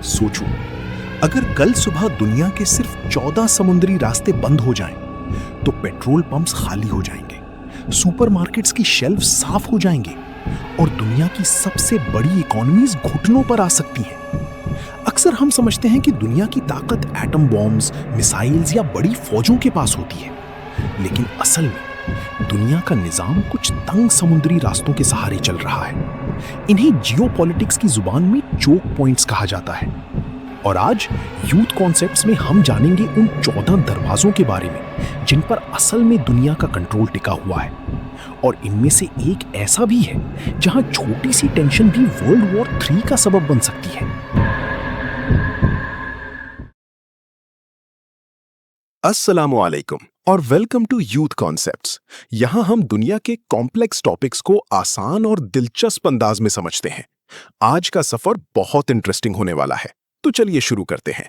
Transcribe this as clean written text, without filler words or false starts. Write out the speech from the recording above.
सोचो, अगर कल सुबह दुनिया के सिर्फ 14 समुद्री रास्ते बंद हो जाएं, तो पेट्रोल पंप्स खाली हो जाएंगे, सुपरमार्केट्स की शेल्फ साफ हो जाएंगे और दुनिया की सबसे बड़ी इकोनॉमीज घुटनों पर आ सकती हैं। अक्सर हम समझते हैं कि दुनिया की ताकत एटम बॉम्ब्स, मिसाइल्स या बड़ी फौजों के पास होती है, लेकिन असल में दुनिया का निजाम कुछ तंग समुद्री रास्तों के सहारे चल रहा है। इन्हें जियोपॉलिटिक्स की जुबान में चोक पॉइंट्स कहा जाता है। और आज यूथ कॉन्सेप्ट्स में हम जानेंगे उन 14 दरवाजों के बारे में जिन पर असल में दुनिया का कंट्रोल टिका हुआ है। और इनमें से एक ऐसा भी है जहां छोटी सी टेंशन भी वर्ल्ड वॉर 3 का सबब बन सकती है। अस्सलामुअलैकुम और वेलकम टू यूथ कॉन्सेप्ट्स। यहाँ हम दुनिया के कॉम्प्लेक्स टॉपिक्स को आसान और दिलचस्प अंदाज में समझते हैं। आज का सफर बहुत इंटरेस्टिंग होने वाला है, तो चलिए शुरू करते हैं।